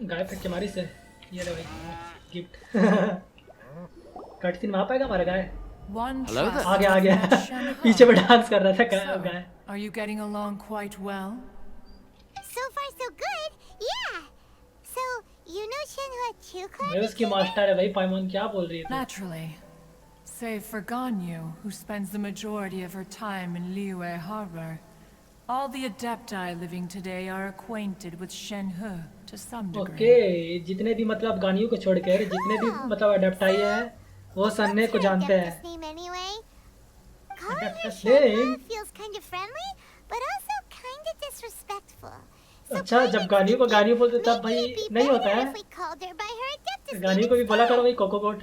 गाय फेंक के मारी से। ये ले भाई गिफ्ट। कट सीन वहाँ पाएगा हमारा गाय। आ गया पीछे में डांस कर रहा था गाय। Are you getting along quite well? So far so good. Yeah. So you know Shenhe too, मैं उसकी मास्टर है भाई। पाइमोन क्या बोल रही है? Naturally. Save for Ganyu, who spends the majority of her time in Liyue Harbor. All the adepti living today are acquainted with Shenhe to some degree. Okay, जितने भी मतलब गानियों को छोड़ कर जितने भी मतलब अडेप्टाई हैं वो सन्ने को जानते हैं। Feels kind of friendly, but also kind of disrespectful. अच्छा जब गानियों को गानियों बोलते तब भाई नहीं होता है। गानियों को भी बोला करो भाई कोकोकोट।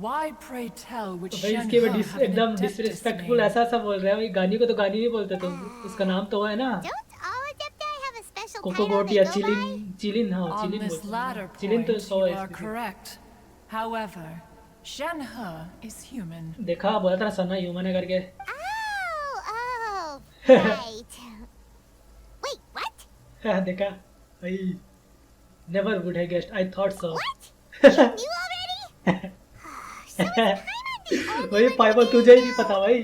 Why pray tell which भाई इसके में एकदम डिसरिस्पेक्टफुल ऐसा बोल रहा है भाई। गानियों को तो गानी नहीं बोलते तुम। उसका नाम तो है ना कोकोकोट या चिलिन। चिलिन हाँ चिलिन बोलते। चिलिन तो सो है। However, Shenhe is human. देखा बोला था सन्ना ह्यूमन है करके। Right. Wait, what? देखा भाई never would have guessed. I thought so. What? You knew already? भाई पाइपर तुझे ही नहीं पता भाई।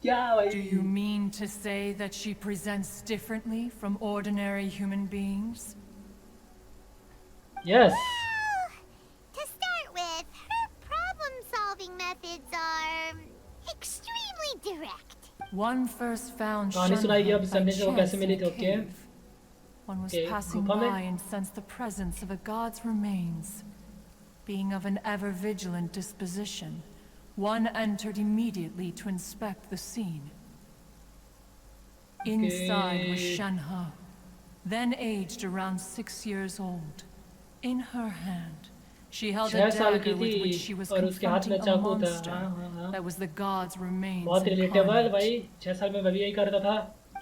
क्या भाई? Do you mean to say that she presents differently from ordinary human beings? Yes. To start with, her problem-solving methods are extremely direct. One first found कहानी सुनाएगी अब सन्ने से वो कैसे मिली थी। Okay. One was passing by and sensed the presence of a god's remains. Being of an ever vigilant disposition, one entered immediately to inspect the scene. Inside was Shenhe, then aged around 6 years old. In her hand, she held a dagger with which she was confronting a monster that was the god's remains. बहुत relatable भाई। 6 साल में मैं भी यही करता था।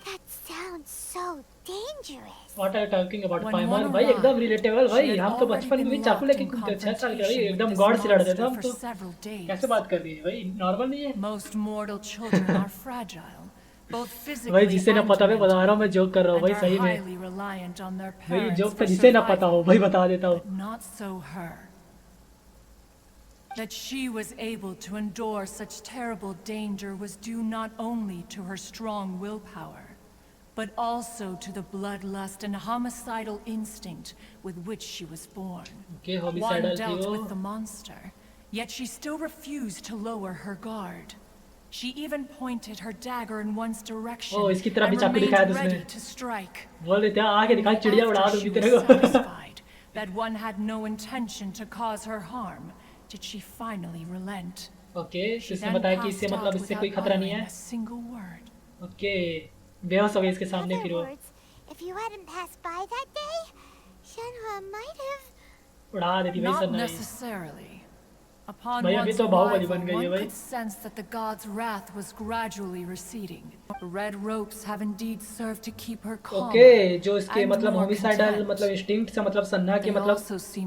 That sounds so dangerous. What are you talking about? पाइमोन भाई एकदम रिलेटेबल भाई। हम तो बचपन में भी चाकू लेके घूमते थे। 6 साल के भाई एकदम गॉड से लड़ते थे हम तो। कैसे बात कर रही है भाई? नॉर्मल नहीं है। Most mortal children are fragile, both physically भाई जिसे ना पता मैं बता रहा हूँ। मैं जोक कर रहा हूँ भाई सही में। भाई जोक तो जिसे ना पता हो भाई बता देता हूँ। Not so her. That she was able to endure such terrible danger was due not only to her strong willpower, but also to the bloodlust and homicidal instinct with which she was born. One dealt with the monster, yet she still refused to lower her guard. She even pointed her dagger in one's direction and remained ready to strike. Satisfied that one had no intention to cause her harm, did she finally relent. Okay, इसने बताया कि इससे मतलब इससे कोई खतरा नहीं है। Okay, बेहोश हो गई इसके सामने फिर वो। If you hadn't passed by that day, Shenhe might have. उड़ा देती भाई सन्ना। Not necessarily. Upon भाई अभी one's तो बाहुबली arrival, बन गई है one भाई। could sense that the god's wrath was gradually receding. The red ropes have indeed served to keep her calm. Okay, जो इसके मतलब होमिसाइडल मतलब इंस्टिंक्ट से मतलब सन्ना के मतलब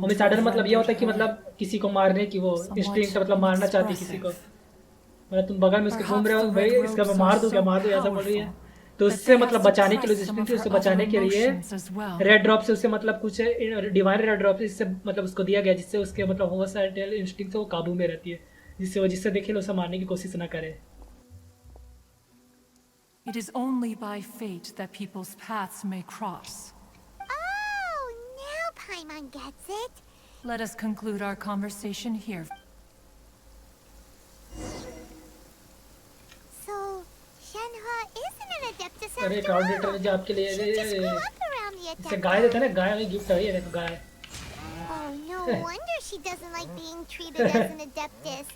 होमिसाइडल मतलब ये होता है कि मतलब किसी को मारने की वो इंस्टिंक्ट मतलब मारना चाहती किसी को। मतलब तुम बगल में उसके घूम रहे हो भाई इसका मैं मार दूं क्या ऐसा बोल रही है। तो उससे मतलब बचाने के लिए इंस्टिंक्ट उससे बचाने के लिए रेड ड्रॉप से उससे मतलब कुछ डिवाइन रेड ड्रॉप से मतलब उसको दिया गया जिससे उसके मतलब होमिसाइडल इंस्टिंक्ट से वो काबू में रहती है। जिससे देखे उसे मारने की कोशिश ना करे। It is only by fate that people's paths may cross. Oh, now Paimon gets it. Let us conclude our conversation here. So, Shenhe isn't an adeptus अरे after क्राउड all. रेटर जो आपके लिए She just grew up around the इसे adeptus. गाय देते हैं ना। गाय में gift है ये देखो गाय। Oh, no wonder she doesn't like being treated as an adeptus.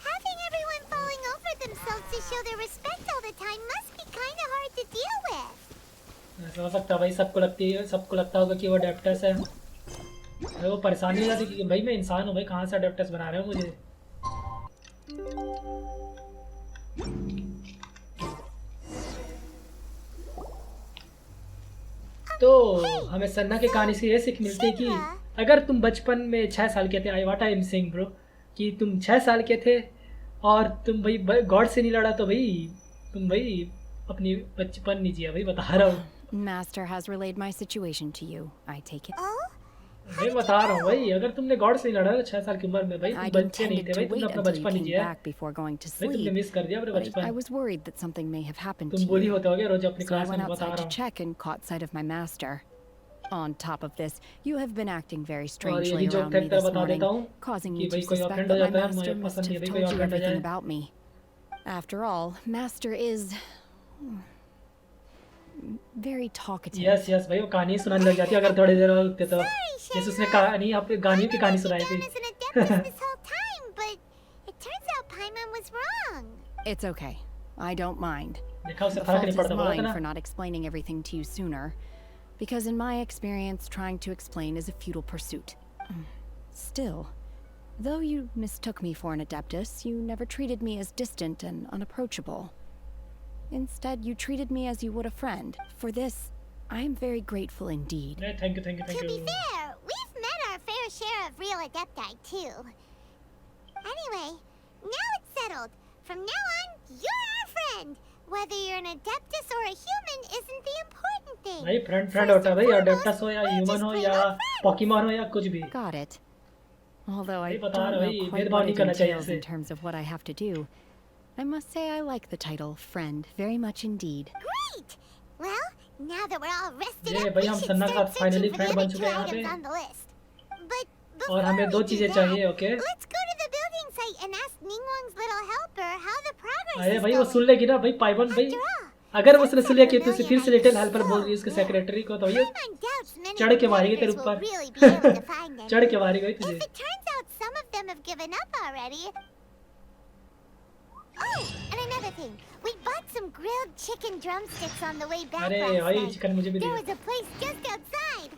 Having everyone falling over themselves to show their respect all the time must be kind of hard to deal with. समझ सकता भाई। सबको लगता होगा कि वो अडेप्टस है। वो परेशानी हो जाती है कि भाई मैं इंसान हूँ भाई कहाँ से अडेप्टस बना रहे हो मुझे। तो हमें सन्ना की कहानी से ये सीख मिलती है कि अगर तुम बचपन में 6 साल के थे I what I am saying bro कि तुम 6 साल के थे और तुम भाई गॉड से नहीं लड़ा तो भाई तुम भाई अपनी बचपन नहीं जिया भाई बता रहा हूँ। Master has relayed my situation to you. I take it. Oh? भाई बता रहा हूँ भाई, अगर तुमने गॉड से लड़ा 6 साल की उम्र में भाई, I तुम बच्चे नहीं intended थे to भाई, तुमने wait अपना until you बचपन came जिया है back before going to भाई, तुमने sleep. मिस कर दिया अपना But I बचपन, was worried that something may have happened तुम to बुरी you. होते होगे रोज अपनी So I क्लास went में, बता outside रहा to हूँ। check and caught sight of my master. On top of this, you have been acting very और ये strangely भी joke around me factor this बता morning, देता हूँ causing कि me भाई to कोई suspect ऑफेंड हो that my जाता है, मुझे master पसंद must नहीं है have भाई कोई told you ऑफेंड हो everything जाए। about me. After all, master is very talkative. Yes yes भाई, वो कहानी सुनाने लग जाती है अगर थोड़ी देर और रुकते तो। Sorry, जैसे उसने Shenhe. कहानी, अपनी गानियों की कहानी I सुनाई began थी। as an adeptus this whole time, but it turns out Paimon was wrong. It's okay. I don't mind. देखा, उसे The फर्क fault नहीं is पड़ता, बोला था mine ना। for not explaining everything to you sooner, because in my experience, trying to explain is a futile pursuit. Still, though you mistook me for an adeptus, you never treated me as distant and unapproachable. Instead, you treated me as you would a friend. For this, I am very grateful indeed. Thank you thank you To thank be you. fair, we've met our fair share of real adepti too. Anyway, now it's settled. From now on, you're our friend. Whether you're an adeptus or a human isn't the important thing. भाई friend friend होता है भाई, अडेप्टस हो या human हो या Pokémon हो या कुछ भी। Got it. Although I भाई बता don't रहा know भाई, quite भेदभाव what नहीं it करना चाहिए entails ऐसे। in terms of what I have to do, I must say I like the title friend very much indeed. Great! Well, now that we're all rested ये up, भाई we हम should सन्ना के start साथ finally searching for the friend बन other चुके two हैं यहाँ items पे। on the list. But और before हमें we दो do चीजें that, चाहिए, okay. let's go to the building site and ask Ningguang's little helper how the progress अरे is भाई वो going. सुन लेगी ना भाई, पाइबन भाई। After all, अगर उसने सुन लिया कि तू Sunset फिर से Pavilion लिटिल is हेल्पर बोल रही है so उसके rare. सेक्रेटरी को, तो ये Paimon doubts many चढ़ के मारेगी तेरे competitors will ऊपर। really be able to find them. चढ़ के मारेगी भाई तुझे। If it turns out some of them have given up already. Oh, and another thing. We bought some grilled chicken drumsticks on the way back अरे last भाई night. Chicken मुझे भी There they was a place just outside.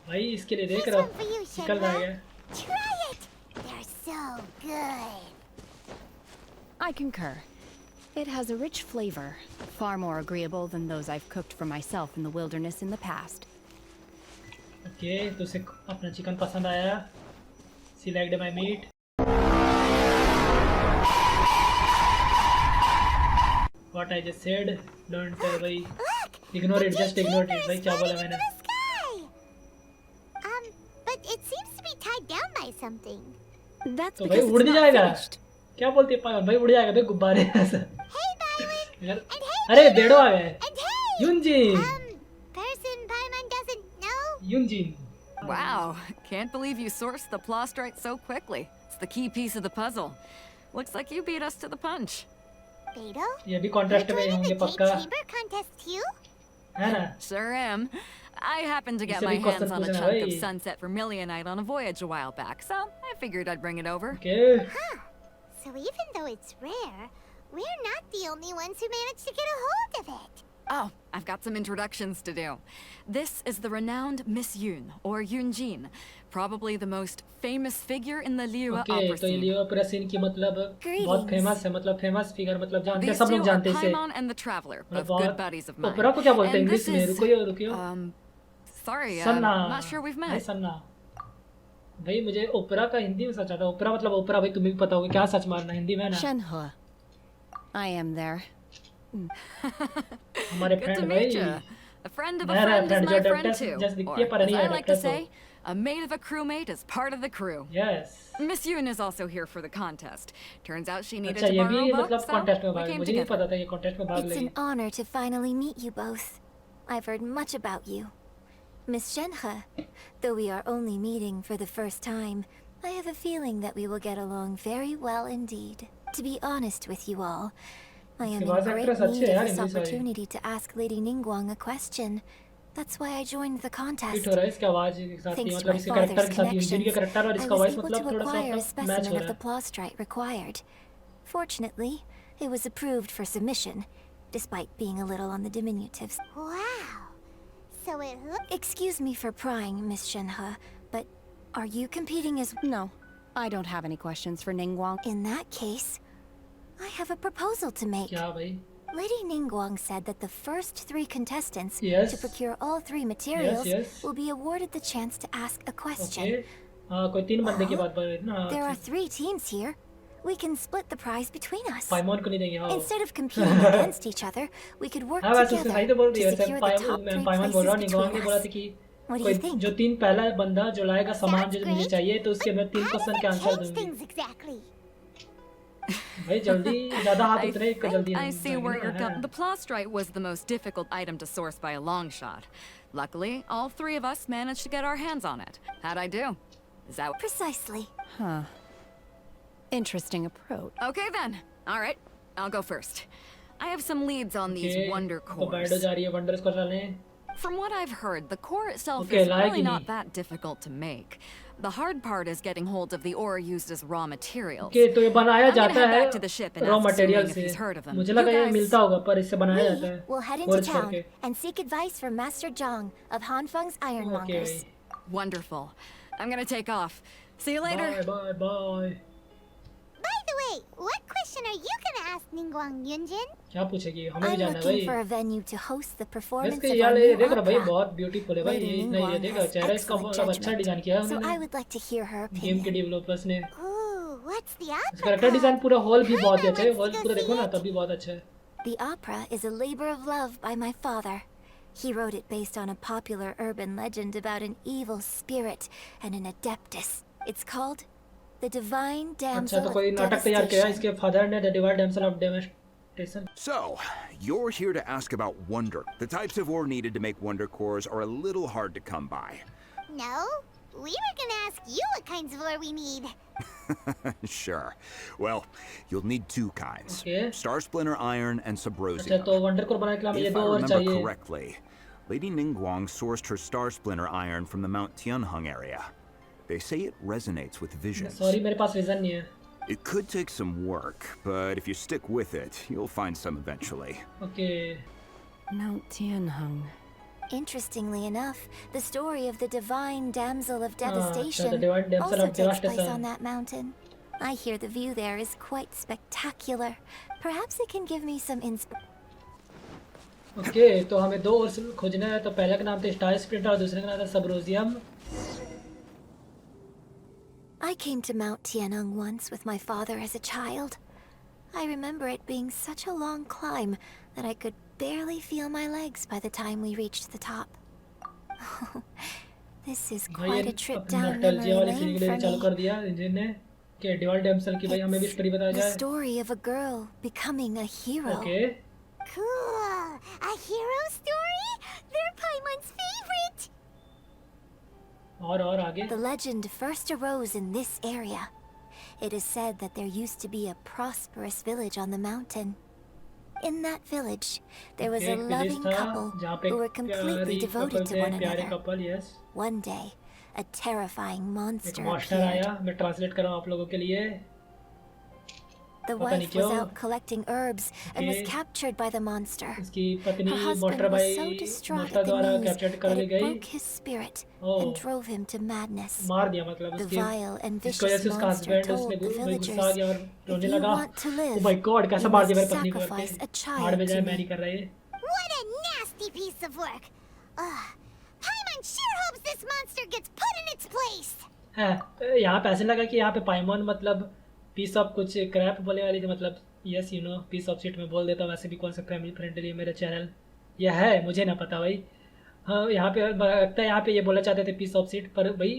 भाई, इसके लिए देख This रहा one for you, हूँ निकल रहा Shenhe. है। Try it. They're so good. I concur. It has a rich flavor, far more agreeable than those I've cooked for myself in the wilderness in the past. Okay, तो उसे अपना chicken पसंद आया। She liked my meat. What I just said, don't भाई Look. Ignore the it, just big ignore chamber it is भाई, क्या बोला floating मैंने। into the sky. But it seems to be tied down by something. That's तो भाई because उड़ it's नहीं not जाएगा, finished. क्या बोलती है पागल भाई, उड़ जाएगा भाई गुब्बारे ऐसा। Hey, Byron. यार, And hey, अरे Beidou. बेड़ो आ गए। And hey. युनजिन, Person Paimon doesn't know. युनजिन। Wow, can't believe you sourced the plostrite so quickly. It's the key piece of the puzzle. Looks like you beat us to the punch. Beidou? ये भी You're contrast में joining होंगे the पक्का, Jade Chamber contest too? है ना। Sure am. I happened to get इससे my भी question hands on a पूछना chunk of भाई। sunset vermilionite on a voyage a while back, so I figured I'd bring it over. Okay, Huh. So even though it's rare, we're not the only ones who managed to get a hold of it. Oh, I've got some introductions to do. This is the renowned Miss Yun, or Yunjin, probably the most famous figure in the Liyue okay, opera तो ये scene. लियो opera scene की मतलब बहुत Greetings. Famous है, मतलब famous figure, मतलब जानते हैं, These सब two लोग are जानते हैं इसे। Paimon and the Traveler, मतलब both good बहुत buddies of mine. ओपेरा को क्या बोलते हैं And इंग्लिश this में, is, रुकियो रुकियो। sorry, Sanna, not sure we've भाई met. सन्ना भाई, मुझे ओपेरा का हिंदी में सच आता है। ओपेरा मतलब ओपेरा भाई, तुम्हें भी पता होगा क्या सच मारना हिंदी में, है ना। Shenhe. I am there. हमारे Good to फ्रेंड meet भाई, you. A friend of a मेरा friend is friend my जो friend adaptus too. just दिखती Or, है, पर as नहीं I like to adaptus हो। say, a mate of a crewmate is part of the crew. Yes, Miss Yun is also here for the contest. Turns out she needed अच्छा to ये borrow भी a book, मतलब so contest में we भाग, came मुझे नहीं together. पता था ये कॉन्टेस्ट में भाग It's लेगी। an honor to finally meet you both. I've heard much about you. Miss Shenhe, though we are only meeting for the first time, I have a feeling that we will get along very well indeed. To be honest with you all, I am in आवाज great actress अच्छी need है of यार this English वाली। opportunity to ask Lady Ningguang a question. That's why I joined the fit contest. हो रहा है इसकी आवाज के साथ, Thanks to मतलब my इसके कैरेक्टर father's के साथ, यूजिन के connections, कैरेक्टर और I इसका was वॉइस able मतलब to थोड़ा सा acquire a मैच हो specimen of रहा the है। plostrite required. Fortunately, it was approved for submission, despite being a little on the diminutives. Wow. So it looks. Excuse me for prying, Miss Shenhe, but are you competing as... No, I don't have any questions for Ningguang. In that case, I have a proposal to make. क्या भाई? Lady Ningguang said that the first 3 contestants Yes. to procure all 3 materials yes. will be awarded the chance to ask a question. Okay, हाँ कोई 3 बंदे की बात बोल रही थी ना। There are 3 teams here. We can split the prize between us. पाइमॉन को नहीं देंगे हाँ Instead of competing against each other, we could work हाँ वैसे उसने सही तो बोल together रही है to secure the top वैसे 3 पाइमॉन बोल रहा हूँ places निगवांग ने between बोला us. था कि What do कोई you think? जो 3 पहला बंदा जो लाएगा सामान Sounds जो मुझे great, चाहिए तो उसके मैं 3 How क्वेश्चन does के it आंसर change दूंगी things exactly? भाई जल्दी ज्यादा हाथ I उतरे एक जल्दी think I see where you're हाँ। going. The plastrite was the most difficult item to source by a long shot. Luckily, all 3 of us managed to get our hands on it. How'd I do? Is that Precisely. Huh. Interesting approach. okay then? All right, I'll go first. I have some leads on these Okay, wonder तो बैडो cores. जा रही है wonders को डालने From what I've heard, the core itself Okay, is like really not नहीं। that difficult to make. The hard part is getting hold of the ore used as raw materials. Okay तो ये बनाया I'm gonna जाता head है back to the ship and raw ask material Suming if से he's heard of them. मुझे You लगा ये guys- मिलता होगा पर इससे बनाया जाता We है will head into forge town करके and seek advice from Master Zhang of Hanfeng's okay ironmongers. Wonderful. I'm gonna take off. See you later. Bye bye bye By the way, what question are you gonna ask Ningguang Yunjin? क्या पूछेगी हमें भी I'm जाना है looking for भाई a venue to host the performance इसके of यार our ये new देख रहा भाई opera. बहुत ब्यूटीफुल है भाई Lady ये नहीं ये Ningguang देख has चेहरा इसका excellent मतलब अच्छा डिजाइन किया है So I उन्होंने would like to hear her game के opinion. डेवलपर्स ने Ooh, what's the इसका opera कैरेक्टर डिजाइन called? पूरा हॉल भी बहुत ही अच्छा है Let's हॉल go पूरा देखो see ना it. तब भी बहुत अच्छा है The opera is a labor of love by my father. He wrote it based on a popular urban legend about an evil spirit and an adeptus. It's called The Divine अच्छा Damsel तो of कोई नाटक तैयार किया है Devastation. इसके father ने the divide damsel of devastation So, you're here to ask about wonder. The types of ore needed to make wonder cores are a little hard to come by. No, we were gonna ask you what kinds of ore we need. Sure. Well, you'll need 2 kinds. Okay. Star Splinter Iron and अच्छा Subrosium. तो wonder को बनाने के लिए हमें ये If 2 I और remember चाहिए correctly, Lady Ningguang sourced her Star Splinter Iron from the Mount Tianheng area. They say it resonates with visions. Sorry मेरे पास विजन नहीं है It could take some work, but if you stick with it, you'll find some eventually. Okay Mount Tianheng. Interestingly enough, the story of the Divine Damsel of the Devastation Divine Damsel also of takes place Devastation. on that mountain. I hear the view there is quite spectacular. Perhaps it can give me some inspiration. Okay तो हमें 2 और खोजना है तो पहले का नाम था स्टार स्प्लिंटर और दूसरे का नाम था सबरोजियम I came to Mount Tianheng once with my father as a child. I remember it being such a long climb that I could barely feel my legs by the time we reached the top. This is भाई quite ये a trip अपना down nostalgia memory वाली series lane के लिए for चालू me. कर दिया engine ने कि डिवाइड डैमसेल की भाई हमें भी स्टोरी बताया The जाए story of a girl becoming a hero. Okay Cool. A hero story? They're Paimon's favorite. और आगे The legend first arose in this area. It is said that there used to be a prosperous village on the mountain. In that village, there was a एक village loving था couple जहाँ पे who were completely प्यारी devoted couple to थे one प्यारे another. Couple yes One day, a terrifying एक monster master appeared. आया मैं ट्रांसलेट कर रहा हूँ आप लोगों के लिए The पता नहीं wife was क्यों। out collecting herbs and was Okay. captured by the monster. इसकी पत्नी Her husband मास्टर was भाई so distraught master at the द्वारा news कैप्चर कर that ली it गई broke his spirit Oh. and drove him to madness. मार दिया मतलब The उसके vile and इसकी वजह vicious से उसका monster हस्बैंड told उसने the भाई गुस्सा आ villagers, गया और "If रोने you लगा want to oh live, my god कैसा you मार दिया must मेरी पत्नी को sacrifice a हार्ड child में जाए to मैरी me." कर रही है What a nasty piece of work. Ugh. Paimon sure hopes this monster gets put in its place. है यहाँ पे ऐसे लगा कि यहाँ पे पाइमोन मतलब पीस ऑफ कुछ क्रैप बोले वाली थी मतलब yes you know piece of shit में बोल देता हूँ वैसे भी कौन सा फैमिली फ्रेंडली है मेरा चैनल यह है मुझे ना पता भाई हाँ यहाँ पे लगता है यहाँ पे ये बोलना चाहते थे पीस ऑफ सीट पर भाई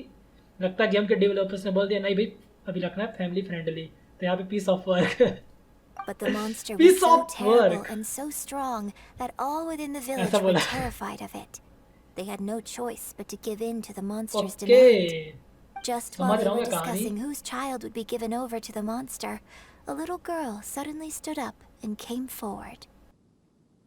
लगता है गेम के डेवलपर्स ने बोल दिया नहीं भाई अभी रखना है फैमिली फ्रेंडली तो यहाँ पे piece of work But the monster was Piece so of terrible work. and so strong that all within the village ऐसा were बोला। terrified of it. They had no choice but to give in to the monster's okay demand. Just while समझ they रहा हूँ were मैं कहानी discussing whose child would be given over to the monster, a little girl suddenly stood up and came forward.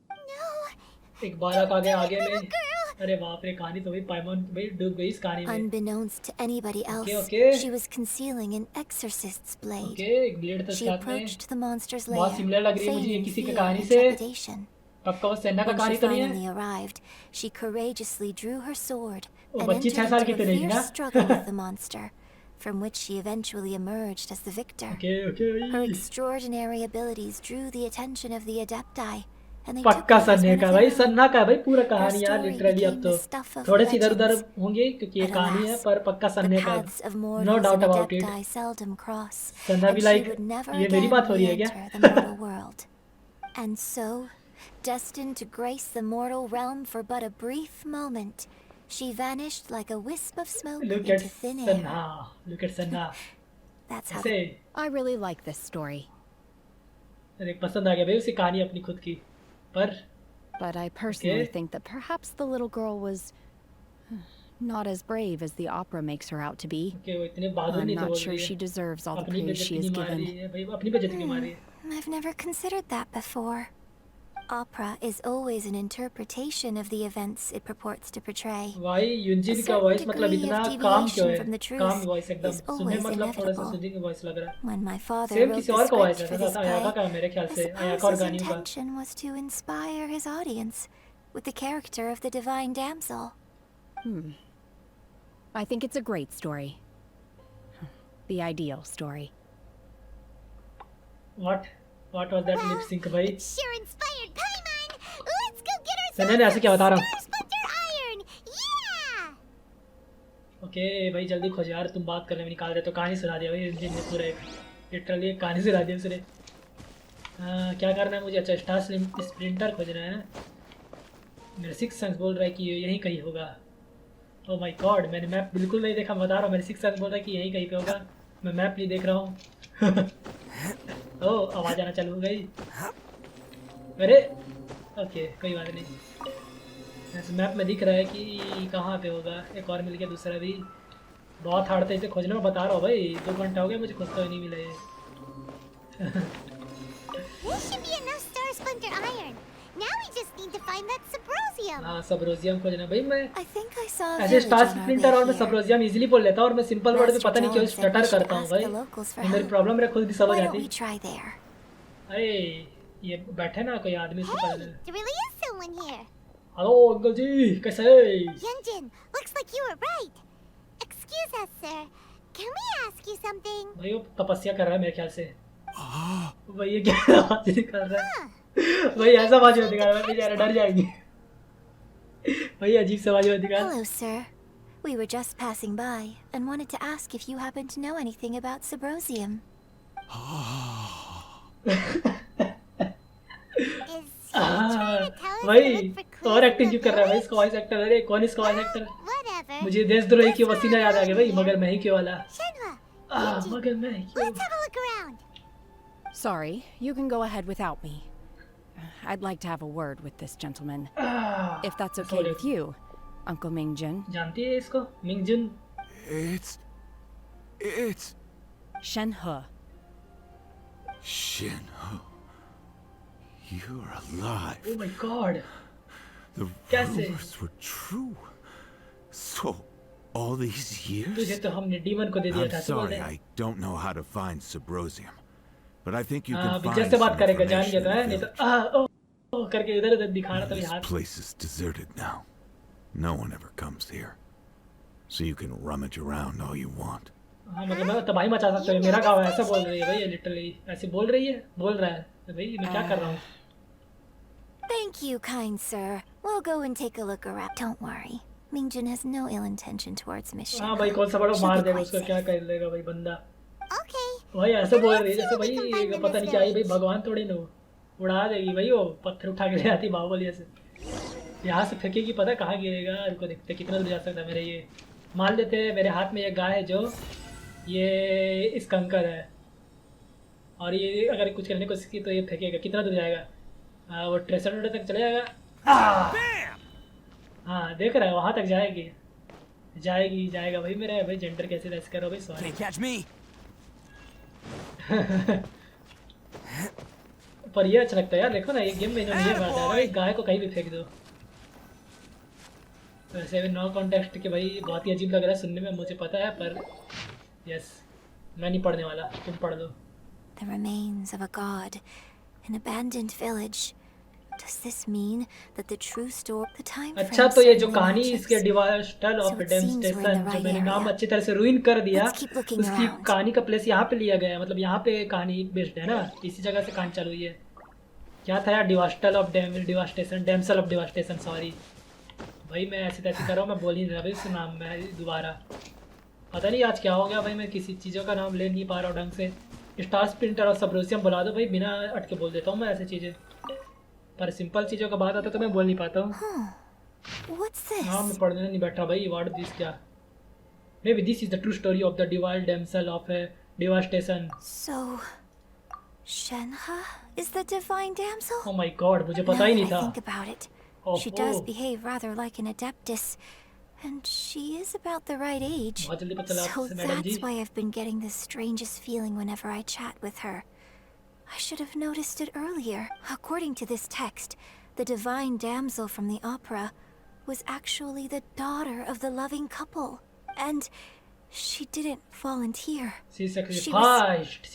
No. एक बालक आ गया आगे में Little girl. अरे बाप रे कहानी तो भाई पाइमोन भाई डूब गई इस कहानी में Unbeknownst to anybody else, okay. she was concealing an exorcist's blade. Okay एक ब्लेड था She साथ में approached the monster's बहुत lair, सिमिलर लग रही है मुझे ये feigning किसी की fear कहानी and से trepidation. पक्का वो सेना का When कहानी she तो नहीं है finally arrived, she courageously drew her sword वो and बच्ची entered 6 साल की into तो a नहीं fierce ना struggle with the monster, from which she eventually emerged as the victor. Okay okay Her extraordinary abilities drew the attention of the Adepti, and they took पक्का me as सन्ने one का of भाई, their Sanna own. का है भाई पूरा Her कहानी यार story literally. अब became तो the stuff of थोड़े से इधर उधर legends. होंगे क्योंकि ये But कहानी है, alas, पर पक्का the सन्ने का है, paths of no mortals doubt and about it. adepti seldom cross, सन्ना भी and she like, would never ये मेरी again बात हो रही है क्या? re-enter the mortal world. And so, destined to grace the mortal realm for but a brief moment, she vanished like a wisp of smoke Look at into thin air. Sanna, look at Sanna. That's how ऐसे I really like this story, अरे पसंद आ गया भाई उसी कहानी अपनी खुद की, पर but I personally Okay. think that perhaps the little girl was not as brave as the opera makes her out to be. कि वो इतने बहादुर I'm नहीं तो not बोल sure रही she है, deserves all the अपनी praise she बेइज्जती is नहीं मार रही given. है भाई, वो अपनी बेइज्जती क्यों मार रही है? I've never considered that before. Opera is always an interpretation of the events it purports to portray. भाई यूंजिन का certain वॉइस मतलब degree इतना of काम क्यों deviation है? from the truth काम वॉइस एकदम is सुनने always मतलब थोड़ा सा inevitable. सूदिंग वॉइस लग रहा है। When my father same wrote किसी the और का वॉइस script है, for this था अयाका का मेरे play, ख्याल I से, suppose अयाका और his गानियों का। intention was to inspire his audience with the character of the divine damsel. I think it's a great story. The ideal story. What was that Well, lip sync भाई? it sure inspired Paimon. Let's go get सन्ने ने ourselves ऐसे क्या बता रहा हूँ? some Star Splinter Iron. Yeah! Okay भाई जल्दी खोज यार, तुम बात करने में निकाल दे तो कहानी सुना दिया भाई यूंजिन ने पूरा एक लिटरली एक कहानी सुना दी उसने। क्या करना है मुझे? अच्छा स्टार स्प्लिंटर खोजना है। मेरा सिक्स सेंस बोल रहा है कि ये यहीं कहीं होगा। ओह माय गॉड, मैंने मैप बिल्कुल नहीं देखा, मैं बता रहा हूँ, मेरे सिक्स सेंस बोल रहा है कि यहीं कहीं पे होगा, मैं मैप नहीं देख रहा हूँ। ओह आवाज़ आना चालू हो गई। अरे ओके कोई बात नहीं, ऐसे मैप में दिख रहा है कि कहाँ पे होगा। एक और मिल गया, दूसरा भी। बहुत हार्ड था इसे खोजने में, बता रहा हूँ भाई, 2 घंटा हो गया मुझे खोजते हुए नहीं मिला ये। This should be enough Star Splinter Iron. Now we just need to find that Subrosium. हाँ सब्रोजियम खोजना भाई। मैं I think I saw a ऐसे village star on our splinter और way मैं here. सब्रोजियम इजीली बोल लेता हूँ, और मैं सिंपल वर्ड में Master पता नहीं क्यों John said we stutter should करता हूँ ask भाई। the locals for ये मेरी help. प्रॉब्लम मेरे खुद भी समझ Why don't आती। we try there? अरे ये बैठे ना कोई आदमी से Hey, पता there really is someone here. Hello uncle ji कैसे है? Yunjin, looks like you were right. Excuse us, sir. Can we ask you something? भाई वो तपस्या कर रहा है मेरे ख्याल से। भाई ये क्या आवाज निकाल रहा है? भाई ऐसा आवाज मत निकाल, मैं बेचारा डर जाएंगे। भाई अजीब सा आवाज मत निकाल। Hello, sir. We were just passing by and wanted to ask if you happen to know anything about Subrosium. Is he trying to tell us to भाई look for clues और in एक्टिंग the क्यों कर रहा है भाई village? इसका voice actor? अरे कौन इसका वॉइस एक्टर? Whatever. मुझे देशद्रोही की वसीना याद आ गया भाई, मगर मैं ही क्यों वाला। Shenhe, मगर मैं ही क्यों? let's have a look around. Sorry, you can go ahead without me. I'd like to have a word with this gentleman. If that's okay sorry. with you, Uncle Mingjun. जानती है इसको? मिंगजुन? It's Shenhe. Shenhe. You're alive. Oh my god. The कैसे? rumors were true. So, all these years? तुझे तो हमने demon को दे दिया I'm था, तो बोल sorry, रहे। I don't know how to find Subrosium. But I think you हाँ can अभी find जैसे some बात करेगा जान गया information तो है, in नहीं the तो ओ करके इधर उधर दिखाना तो village. हाथ। This place is deserted now. No one ever comes here. So you can rummage around all you want. हाँ मतलब मैं तबाही मचा सकता हूँ, मेरा गाँव है, ऐसा बोल रही है भाई, लिटरली ऐसे बोल रही है, बोल रहा है तो भाई मैं क्या कर रहा हूँ? Thank you, kind sir. We'll go and take a look around. Don't worry. Mingjun has no ill intention towards Miss हाँ Shenhe. भाई कौन सा बड़ा She'll मार be देगा quite उसको, safe. क्या कर लेगा भाई बंदा। Okay. भाई ऐसे Then बोल let's रही है see जैसे what we can भाई find in पता this नहीं क्या है भाई, village. भगवान थोड़ी न हो, उड़ा देगी भाई, वो पत्थर उठा के ले आती बाहुबली ऐसे, यहाँ से फेंकेगी पता कहाँ गिरेगा। इनको देखते कितना दूर जा सकता है मेरे। ये मान लेते हैं मेरे हाथ में ये गाय है जो ये इस कंकर है, और ये अगर कुछ करने की कोशिश की तो ये फेंकेगा, कितना दूर जाएगा? वो ट्रेसर तक चले जाएगा। हाँ देख रहा है वहाँ तक जाएगी, जाएगा भाई मेरा भाई। जेंडर कैसे रेस करो भाई, सॉरी। catch me. पर ये अच्छा लगता है यार, देखो ना ये गेम में इन्होंने ये बात है भाई, गाय को कहीं भी फेंक दो। वैसे भी नो कॉन्टेक्स्ट के भाई बहुत ही अजीब लग रहा है सुनने में, मुझे पता है, पर यस मैं नहीं पढ़ने वाला, तुम पढ़ दो। The remains of a god, an abandoned village. Does this mean that the true story, the time अच्छा तो ये जो कहानी इसके डिवास्टर ऑफ डेमस्टेशन जो मैंने नाम अच्छी तरह से रुइन कर दिया, Let's keep looking उसकी around. कहानी का प्लेस यहाँ पे लिया गया है, मतलब यहाँ पे कहानी बेस्ड है ना, इसी जगह से कहानी चालू हुई है। क्या था यार, devastation, damsel of devastation, sorry भाई मैं ऐसे तैसे कर रहा हूँ, मैं बोल ही नहीं रहा भाई उस नाम में दोबारा। पता नहीं आज क्या हो गया भाई, मैं किसी चीज़ों का नाम ले नहीं पा रहा हूँ ढंग से। स्टार स्प्लिंटर और सबरोसियम बुला दो भाई, बिना अटके बोल देता हूँ मैं ऐसी चीज़ें, पर सिंपल चीज़ों का बात आता तो मैं बोल नहीं पाता हूँ। What's this? हाँ मैं पढ़ने नहीं बैठ रहा भाई, व्हाट दिस क्या। Maybe this is the true story of the Divine Damsel of Devastation. So, Shenhe is the divine damsel? Oh my god, मुझे पता ही Now नहीं that I था। think about it, Oh, she does oh. behave rather like an adeptus, and she is about the right age. बहुत जल्दी पता चला So आपसे madam ji. that's why I've been getting the strangest feeling whenever I chat with her. I should have noticed it earlier. According to this text, the divine damsel from the opera was actually the daughter of the loving couple, and she didn't volunteer. She was sacrificed.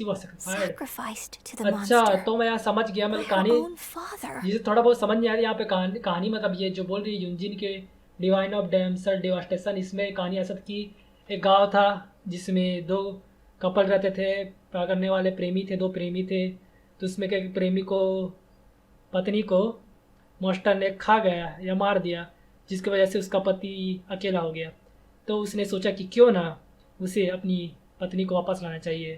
Sacrificed to the अच्छा monster तो मैं यहाँ समझ गया, by मतलब her कहानी own father. ये थोड़ा बहुत समझ नहीं आ रही यहाँ पे कहानी मतलब ये जो बोल रही है यूनजिन के डिवाइन ऑफ डैम्सल डिवास्टेशन, इसमें कहानी ऐसा कि एक गांव था जिसमें दो कपल रहते थे, प्यार करने वाले प्रेमी थे, दो प्रेमी थे। तो उसमें के प्रेमी को पत्नी को मॉन्स्टर ने खा गया या मार दिया, जिसकी वजह से उसका पति अकेला हो गया। तो उसने सोचा कि क्यों ना उसे अपनी पत्नी को वापस लाना चाहिए।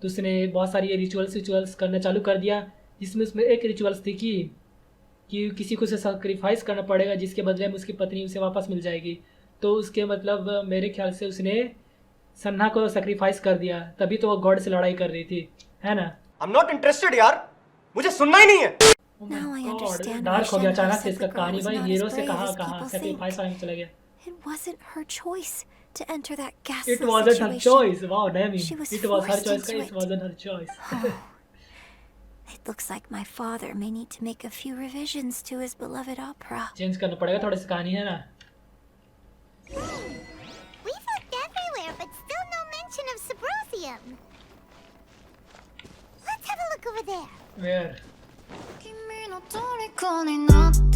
तो उसने बहुत सारी ये रिचुअल्स करना चालू कर दिया, जिसमें उसमें एक रिचुअल्स थी कि किसी को उसे सैक्रिफाइस करना पड़ेगा, जिसके बदले में उसकी पत्नी उसे वापस मिल जाएगी। तो उसके मतलब मेरे ख्याल से उसने सन्हा को सैक्रिफाइस कर दिया, तभी तो वो गॉड से लड़ाई कर रही थी, है ना। I'm not interested यार, मुझे सुनना ही नहीं है। Now I understand why dark हो गया Shenhe अचानक से said इसका the girl कहानी was भाई, not हीरो as से brave कहाँ as people सैक्रिफाइस think. में चला गया। It wasn't her choice to enter that ghastly It wasn't her situation. choice. Wow, damn She it. was It was her forced choice. into It it. wasn't her choice. It looks like my father may need to make a few revisions to his beloved opera. Change करना पड़ेगा थोड़ी सी कहानी, है ना। We've looked everywhere, but still no mention of Sebrosium. Let's have a look over there. Where? 君の虜になって